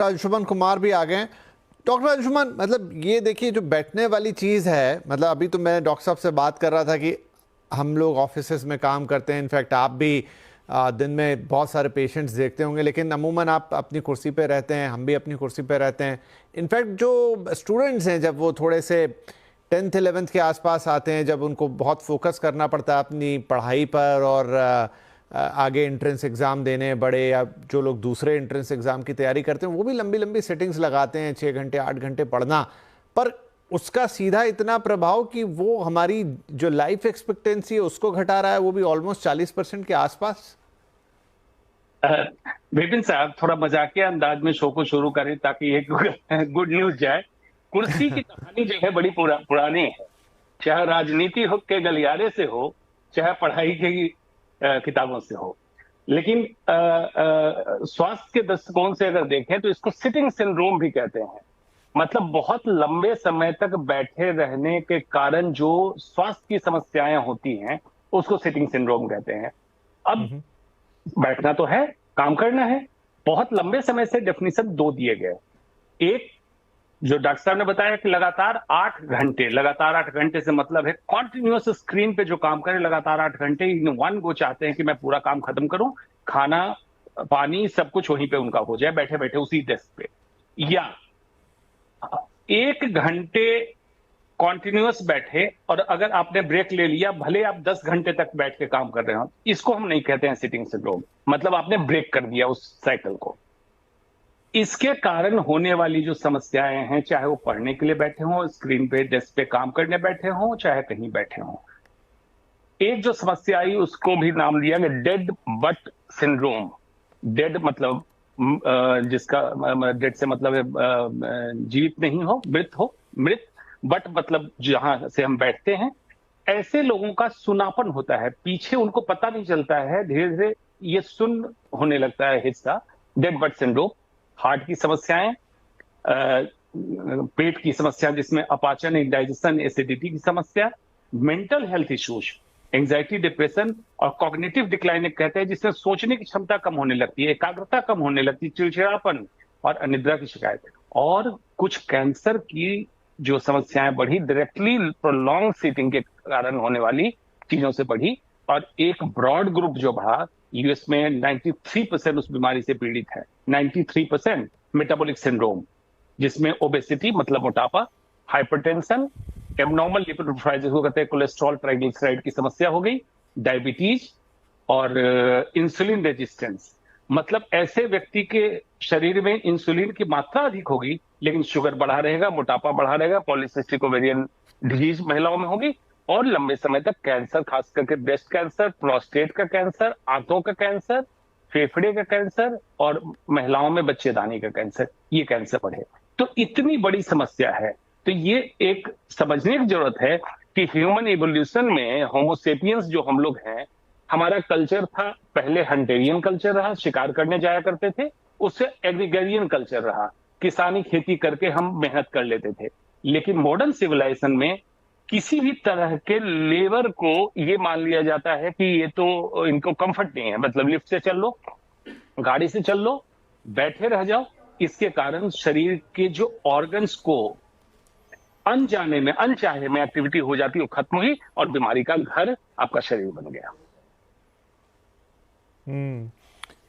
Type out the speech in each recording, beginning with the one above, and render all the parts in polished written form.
अंशुमन कुमार भी आ गए हैं। डॉक्टर अंशुमन, मतलब ये देखिए जो बैठने वाली चीज़ है, मतलब अभी तो मैं डॉक्टर साहब से बात कर रहा था कि हम लोग ऑफिसेज में काम करते हैं, इनफैक्ट आप भी दिन में बहुत सारे पेशेंट्स देखते होंगे, लेकिन अमूमन आप अपनी कुर्सी पे रहते हैं, हम भी अपनी कुर्सी पे रहते हैं। इनफैक्ट जो स्टूडेंट्स हैं, जब वो थोड़े से 10th 11th के आसपास आते हैं, जब उनको बहुत फोकस करना पड़ता है अपनी पढ़ाई पर और आगे एंट्रेंस एग्ज़ाम देने बड़े, या जो लोग दूसरे एंट्रेंस एग्ज़ाम की तैयारी करते हैं वो भी लंबी लंबी सेटिंग्स लगाते हैं, 6 घंटे 8 घंटे पढ़ना, पर उसका सीधा इतना प्रभाव कि वो हमारी जो लाइफ एक्सपेक्टेंसी है उसको घटा रहा है, वो भी ऑलमोस्ट 40% के आसपास। विपिन साहब, थोड़ा मजाकिया अंदाज में शो को शुरू करें ताकि एक गुड न्यूज जाए। कुर्सी की कहानी जो है बड़ी पुरानी है। चाहे राजनीति हो के गलियारे से हो, चाहे पढ़ाई की किताबों से हो। लेकिन स्वास्थ्य के दृष्टिकोण से अगर देखें तो इसको सिटिंग सिंड्रोम भी कहते हैं। मतलब बहुत लंबे समय तक बैठे रहने के कारण जो स्वास्थ्य की समस्याएं होती हैं उसको सिटिंग सिंड्रोम कहते हैं। अब बैठना तो है, काम करना है। बहुत लंबे समय से डेफिनेशन दो दिए गए। एक, जो डॉक्टर साहब ने बताया कि लगातार 8 घंटे, लगातार 8 घंटे से मतलब है कॉन्टिन्यूअस स्क्रीन पे जो काम करे लगातार 8 घंटे इन वन गो, चाहते हैं कि मैं पूरा काम खत्म करूं, खाना पानी सब कुछ वहीं पे उनका हो जाए बैठे बैठे उसी डेस्क पे। या 1 घंटे कॉन्टिन्यूअस बैठे और अगर आपने ब्रेक ले लिया, भले आप 10 घंटे तक बैठ के काम कर रहे हो, इसको हम नहीं कहते हैं सिटिंग सिंड्रोम। मतलब आपने ब्रेक कर दिया उस साइकिल को। इसके कारण होने वाली जो समस्याएं हैं, चाहे वो पढ़ने के लिए बैठे हों, स्क्रीन पे डेस्क पे काम करने बैठे हों, चाहे कहीं बैठे हों, एक जो समस्या आई उसको भी नाम दिया गया डेड बट सिंड्रोम। डेड मतलब जिसका डेड से मतलब है जीवित नहीं हो, मृत हो, मृत। बट मतलब जहां से हम बैठते हैं, ऐसे लोगों का सुनापन होता है, पीछे उनको पता नहीं चलता है, धीरे धीरे ये सुन होने लगता है हिस्सा। Dead but syndrome. हार्ट की समस्याएं, पेट की समस्या जिसमें अपाचन, इंडाइजेशन, एसिडिटी की समस्या, mental health issues, anxiety, depression और कॉग्निटिव डिक्लाइन कहते हैं, जिसमें सोचने की क्षमता कम होने लगती है, एकाग्रता कम होने लगती है, चिड़चिड़ापन और अनिद्रा की शिकायत। और कुछ कैंसर की जो समस्याएं बढ़ी, डायरेक्टली प्रोलॉन्ग सीटिंग के कारण होने वाली चीजों से बढ़ी। और एक ब्रॉड ग्रुप जो बढ़ा, यूएस में 93% उस बीमारी से पीड़ित है। 93% मेटाबॉलिक सिंड्रोम, जिसमें ओबेसिटी मतलब मोटापा, हाइपरटेंशन, एबनॉर्मल लिपिड प्रोफाइल जिसको कहते हैं कोलेस्ट्रॉल, ट्राइग्लिसराइड की समस्या हो गई, डायबिटीज और इंसुलिन रेजिस्टेंस। मतलब ऐसे व्यक्ति के शरीर में इंसुलिन की मात्रा अधिक होगी लेकिन शुगर बढ़ा रहेगा, मोटापा बढ़ा रहेगा, पॉलीसिस्टिक ओवेरियन डिजीज महिलाओं में होगी, और लंबे समय तक कैंसर, खास करके ब्रेस्ट कैंसर, प्रोस्टेट का कैंसर, आंतों का कैंसर, फेफड़े का कैंसर और महिलाओं में बच्चेदानी का कैंसर, ये कैंसर बढ़े। तो इतनी बड़ी समस्या है। तो ये एक समझने की जरूरत है कि ह्यूमन इवोल्यूशन में होमोसेपियंस जो हम लोग हैं, हमारा कल्चर था, पहले हंटेरियन कल्चर रहा, शिकार करने जाया करते थे, उससे एग्रीगेरियन कल्चर रहा, किसानी खेती करके हम मेहनत कर लेते थे। लेकिन मॉडर्न सिविलाइजेशन में किसी भी तरह के लेबर को ये मान लिया जाता है कि ये तो इनको कंफर्ट नहीं है, मतलब लिफ्ट से चल लो, गाड़ी से चल लो, बैठे रह जाओ। इसके कारण शरीर के जो ऑर्गन्स को अनजाने में, अनचाहे में एक्टिविटी हो जाती है, वो खत्म हुई और बीमारी का घर आपका शरीर बन गया।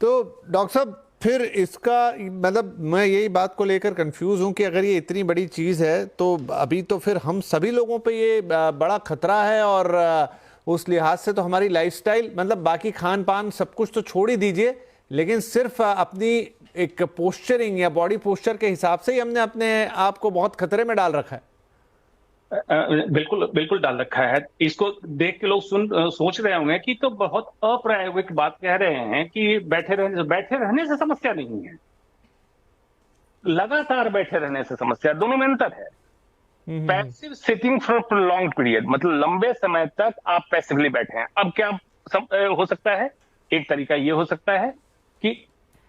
तो डॉक्टर साहब, फिर इसका मतलब मैं यही बात को लेकर कंफ्यूज हूं कि अगर ये इतनी बड़ी चीज़ है तो अभी तो फिर हम सभी लोगों पे ये बड़ा खतरा है, और उस लिहाज से तो हमारी लाइफस्टाइल, मतलब बाकी खान पान सब कुछ तो छोड़ ही दीजिए, लेकिन सिर्फ अपनी एक पोस्चरिंग या बॉडी पोस्चर के हिसाब से ही हमने अपने आप को बहुत खतरे में डाल रखा है। बिल्कुल बिल्कुल डाल रखा है। इसको देख के लोग सोच रहे होंगे कि तो बहुत अप्रायोगिक बात कह रहे हैं कि बैठे रहने से समस्या नहीं है, लगातार बैठे रहने से समस्या। दोनों में अंतर है। Passive sitting for prolong period मतलब लंबे समय तक आप पैसिवली बैठे हैं। अब क्या हो सकता है? एक तरीका ये हो सकता है कि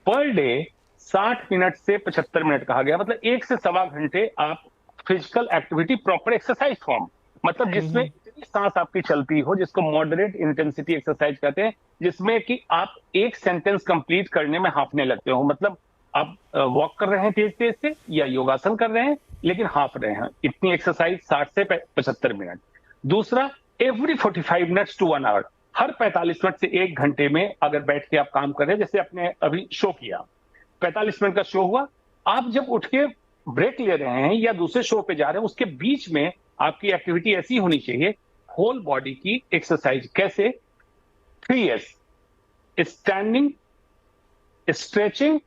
पर डे 60 मिनट से 75 मिनट कहा गया, मतलब 1 से 1.25 घंटे आप physical activity, proper exercise form, मतलब जिसमें इतनी सांस आपकी चलती हो, जिसको मॉडरेट इंटेंसिटी एक्सरसाइज कहते हैं, जिसमें कि आप एक सेंटेंस कंप्लीट करने में हांफने लगते हो। मतलब आप वॉक कर रहे हैं तेज तेज से या योगासन कर रहे हैं लेकिन हाफ रहे हैं, इतनी एक्सरसाइज 60 से 75 मिनट। दूसरा, एवरी 45 मिनट्स टू 1 आवर, हर 45 मिनट से 1 घंटे में अगर बैठ के आप काम कर रहे हैं, जैसे आपने अभी शो किया 45 मिनट का शो हुआ, आप जब उठ के ब्रेक ले रहे हैं या दूसरे शो पे जा रहे हैं, उसके बीच में आपकी एक्टिविटी ऐसी होनी चाहिए, होल बॉडी की एक्सरसाइज। कैसे? 3S, standing, stretching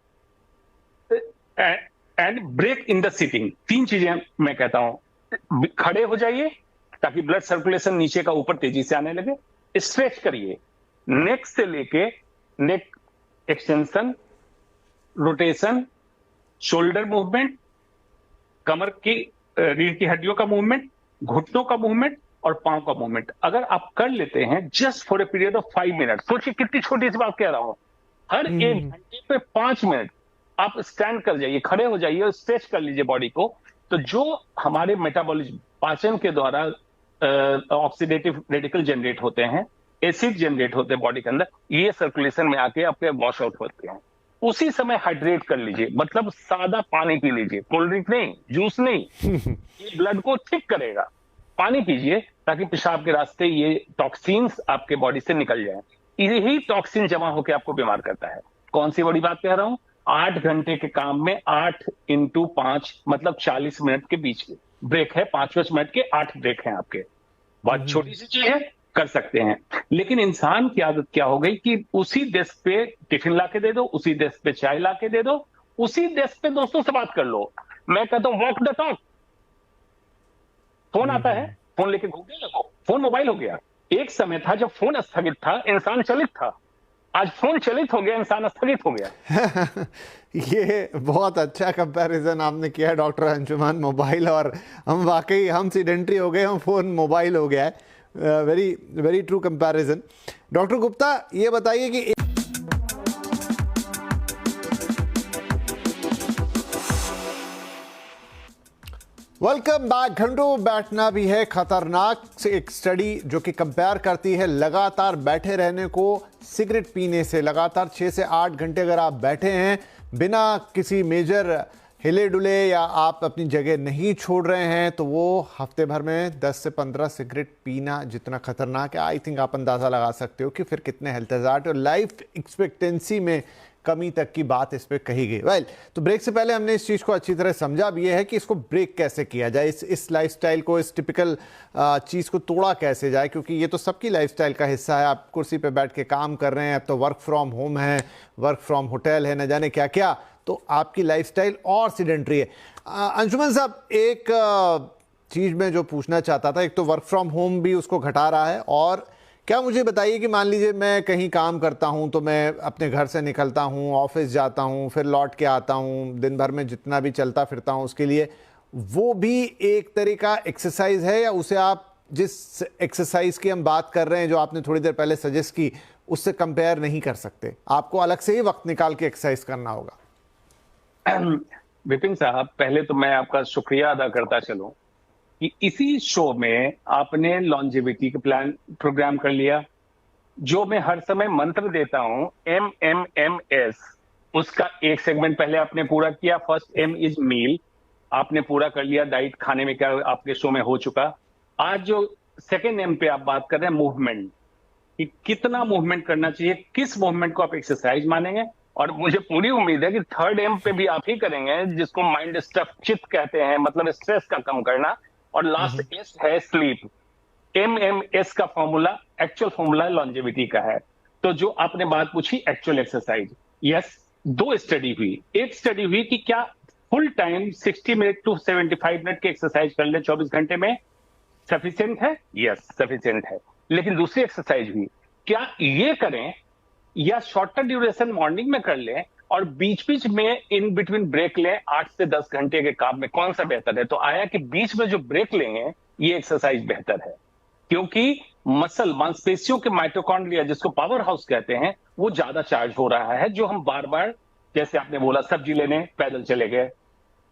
and break in the sitting. 3 चीजें मैं कहता हूं। खड़े हो जाइए ताकि ब्लड सर्कुलेशन नीचे का ऊपर तेजी से आने लगे, स्ट्रेच करिए, नेक से लेके नेक एक्सटेंशन, रोटेशन, शोल्डर मूवमेंट, कमर की रीढ़ की हड्डियों का मूवमेंट, घुटनों का मूवमेंट और पांव का मूवमेंट अगर आप कर लेते हैं just for a period of 5 minute, सोचिए कितनी छोटी सी बात कह रहा हूं, हर 1 घंटे पे 5 मिनट आप स्टैंड कर जाइए, खड़े हो जाइए और स्ट्रेच कर लीजिए बॉडी को, तो जो हमारे मेटाबॉलिज्म, पाचन के द्वारा ऑक्सीडेटिव रेडिकल जनरेट होते हैं, एसिड जनरेट होते हैं बॉडी के अंदर, ये सर्कुलेशन में आके आपके वॉश आउट होते हैं। उसी समय हाइड्रेट कर लीजिए, मतलब सादा पानी पी लीजिए, कोल्ड ड्रिंक नहीं, जूस नहीं, ये ब्लड को ठीक करेगा। पानी पीजिए ताकि पेशाब के रास्ते ये टॉक्सिन्स आपके बॉडी से निकल जाए। यही टॉक्सिन जमा होकर आपको बीमार करता है। कौन सी बड़ी बात कह रहा हूं? 8 घंटे के काम में 8 × 5 मतलब 40 मिनट के बीच के ब्रेक है, 5 मिनट के 8 ब्रेक हैं आपके। बहुत छोटी सी चीज है, कर सकते हैं। लेकिन इंसान की आदत क्या हो गई कि उसी डेस्क पे टिफिन लाके दे दो, उसी डेस्क पे चाय लाके दे दो, उसी डेस्क पे दोस्तों से बात कर लो। मैं कहता हूं वॉक द टॉक। फोन आता है, फोन लेके घूमने लगो, फोन मोबाइल हो गया। एक समय था जब फोन स्थगित था, इंसान चलित था। आज फोन चलित हो गया, इंसान स्थगित हो गया। ये बहुत अच्छा कंपैरिजन आपने किया डॉक्टर अंशुमान, मोबाइल और हम वाकई हम सीडेंट्री हो गए, हम फोन मोबाइल हो गया है। Very very true comparison. Doctor Gupta ये बताइए कि वेलकम बैक। घंटों बैठना भी है खतरनाक। से एक स्टडी जो कि कंपेयर करती है लगातार बैठे रहने को सिगरेट पीने से। लगातार 6 से 8 घंटे अगर आप बैठे हैं बिना किसी मेजर हिले डुले या आप अपनी जगह नहीं छोड़ रहे हैं, तो वो हफ्ते भर में 10 से 15 सिगरेट पीना जितना खतरनाक है, आई थिंक आप अंदाज़ा लगा सकते हो कि फिर कितने हेल्थ हज़ार्ड और लाइफ एक्सपेक्टेंसी में कमी तक की बात इस पे कही गई। वेल, तो ब्रेक से पहले हमने इस चीज़ को अच्छी तरह समझा भी है कि इसको ब्रेक कैसे किया जाए, इस लाइफस्टाइल को, इस टिपिकल चीज़ को तोड़ा कैसे जाए, क्योंकि ये तो सबकी लाइफस्टाइल का हिस्सा है। आप कुर्सी पे बैठ के काम कर रहे हैं, अब तो वर्क फ्रॉम होम है, वर्क फ्रॉम होटल है, न जाने क्या क्या, तो आपकी लाइफस्टाइल और सीडेंट्री है। अंशुमन साहब, एक चीज़ में जो पूछना चाहता था, एक तो वर्क फ्रॉम होम भी उसको घटा रहा है, और क्या मुझे बताइए कि मान लीजिए मैं कहीं काम करता हूं, तो मैं अपने घर से निकलता हूं, ऑफिस जाता हूं, फिर लौट के आता हूं, दिन भर में जितना भी चलता फिरता हूं उसके लिए, वो भी एक तरीका एक्सरसाइज है, या उसे आप जिस एक्सरसाइज की हम बात कर रहे हैं जो आपने थोड़ी देर पहले सजेस्ट की, उससे कंपेयर नहीं कर सकते? आपको अलग से ही वक्त निकाल के एक्सरसाइज करना होगा। विपिन साहब, पहले तो मैं आपका शुक्रिया अदा करता चलूं कि इसी शो में आपने लॉन्जेविटी का प्रोग्राम कर लिया, जो मैं हर समय मंत्र देता हूं, MMMS, उसका एक सेगमेंट पहले आपने पूरा किया। फर्स्ट M इज मील, आपने पूरा कर लिया, डाइट खाने में क्या आपके शो में हो चुका। आज जो सेकेंड M पे आप बात कर रहे हैं, मूवमेंट, कि कितना मूवमेंट करना चाहिए, किस मूवमेंट को आप एक्सरसाइज मानेंगे, और मुझे पूरी उम्मीद है कि थर्ड M पे भी आप ही करेंगे, जिसको माइंड स्टफ चित कहते हैं, मतलब स्ट्रेस का कम करना। और लास्ट S है स्लीप। MMS का फॉर्मूला एक्चुअल फॉर्मूला लॉन्जेविटी का है। तो जो आपने बात पूछी एक्चुअल एक्सरसाइज, यस, 2 स्टडी हुई। एक स्टडी हुई कि क्या full time 60 minute to 75 minute की एक्सरसाइज कर ले 24 घंटे में सफिशिएंट है? यस, सफिशिएंट है। लेकिन दूसरी एक्सरसाइज हुई, क्या ये करें या शॉर्टर ड्यूरेशन मॉर्निंग में कर लें और बीच बीच में इन बिटवीन ब्रेक लें 8 से 10 घंटे के काम में, कौन सा बेहतर है? तो आया कि बीच में जो ब्रेक लेंगे ये एक्सरसाइज बेहतर है, क्योंकि मसल, मांसपेशियों के माइटोकॉन्ड्रिया, जिसको पावर हाउस कहते हैं, वो ज्यादा चार्ज हो रहा है। जो हम बार बार, जैसे आपने बोला, सब्जी लेने पैदल चले गए,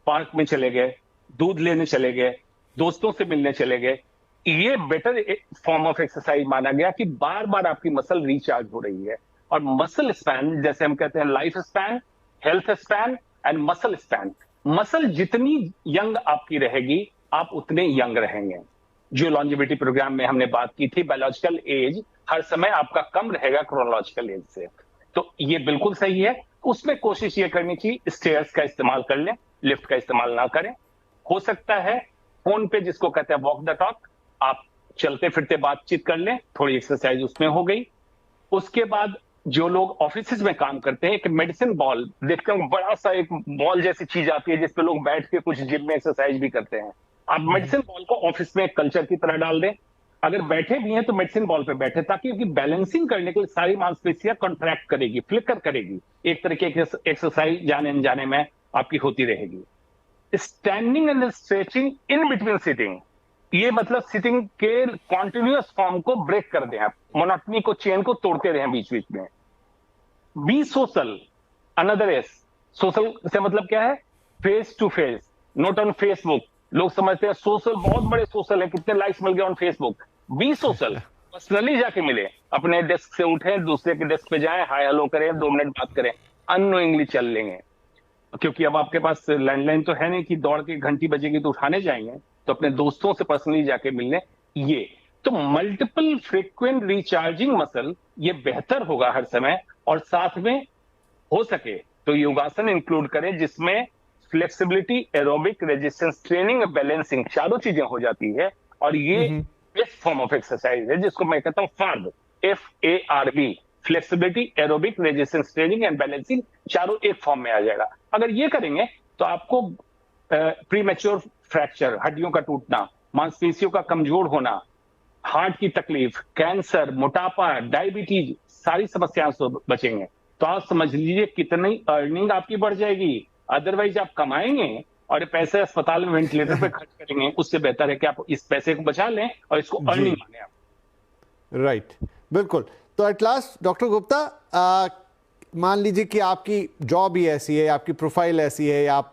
पार्क में चले गए, दूध लेने चले गए, दोस्तों से मिलने चले गए, ये बेटर फॉर्म ऑफ एक्सरसाइज माना गया कि बार बार आपकी मसल रिचार्ज हो रही है। और मसल स्पैन, जैसे हम कहते हैं life span, health span and muscle span. Muscle जितनी यंग आपकी रहेगी, आप उतने यंग रहेंगे। जो लॉन्जिविटी प्रोग्राम में हमने बात की थी, बायोलॉजिकल एज हर समय आपका कम रहेगा क्रोनोलॉजिकल एज से, तो ये बिल्कुल सही है। उसमें कोशिश ये करनी चाहिए स्टेयर्स का इस्तेमाल कर लें, लिफ्ट का इस्तेमाल ना करें। हो सकता है फोन पे, जिसको कहते हैं वॉक द टॉक, आप चलते फिरते बातचीत कर लें, थोड़ी एक्सरसाइज उसमें हो गई। उसके बाद जो लोग ऑफिस में काम करते हैं, एक मेडिसिन बॉल देखते हैं, बड़ा सा एक बॉल जैसी चीज आती है जिसपे लोग बैठ के कुछ जिम में एक्सरसाइज भी करते हैं। आप मेडिसिन बॉल को ऑफिस में एक कल्चर की तरह डाल दें। अगर बैठे भी हैं तो मेडिसिन बॉल पे बैठे, ताकि उनकी बैलेंसिंग करने के लिए सारी मांसपेशियां कॉन्ट्रैक्ट करेगी, फ्लिकर करेगी, एक तरह की एक्सरसाइज जाने अनजाने में आपकी होती रहेगी। Standing and stretching in between sitting, ये मतलब सिटिंग के कॉन्टिन्यूअस फॉर्म को ब्रेक कर दें, आप मोनोटनी को, चेन को तोड़ते रहें बीच बीच में। Be social, another S. Social से मतलब क्या है? Face to face, not on Facebook. लोग समझते हैं सोशल बहुत बड़े सोशल है, कितने लाइक्स मिल गए on Facebook. Be social, personally जाके मिले, अपने डेस्क से उठें, दूसरे के डेस्क पे जाएं, हाय हेलो करें, 2 मिनट बात करें, अननोइंगली चल लेंगे। क्योंकि अब आपके पास लैंडलाइन तो है नहीं कि दौड़ के घंटी बजेगी तो उठाने जाएंगे, तो अपने दोस्तों से पर्सनली जाके मिलने। ये तो मल्टीपल फ्रीक्वेंट रिचार्जिंग मसल, ये बेहतर होगा हर समय। और साथ में हो सके तो योगासन इंक्लूड करें, जिसमें flexibility, aerobic, resistance training, balancing, चारों चीजें हो जाती है। और ये बेस्ट फॉर्म ऑफ एक्सरसाइज है, जिसको मैं कहता हूं FARB, FARB, flexibility, aerobic, resistance training and balancing, चारों एक फॉर्म में आ जाएगा। अगर ये करेंगे तो आपको प्रीमेच्योर फ्रैक्चर, हड्डियों का टूटना, मांसपेशियों का कमजोर होना, हार्ट की तकलीफ, कैंसर, मोटापा, डायबिटीज, सारी समस्याओं से बचेंगे। तो आप समझ लीजिए कितनी अर्निंग आपकी बढ़ जाएगी। अदरवाइज आप कमाएंगे और पैसे अस्पताल में वेंटिलेटर पे खर्च करेंगे, उससे बेहतर है कि आप इस पैसे को बचा लें और इसको अर्निंग माने आप। राइट, बिल्कुल। तो एट लास्ट डॉक्टर गुप्ता, मान लीजिए कि आपकी जॉब ही ऐसी है, आपकी प्रोफाइल ऐसी है, आप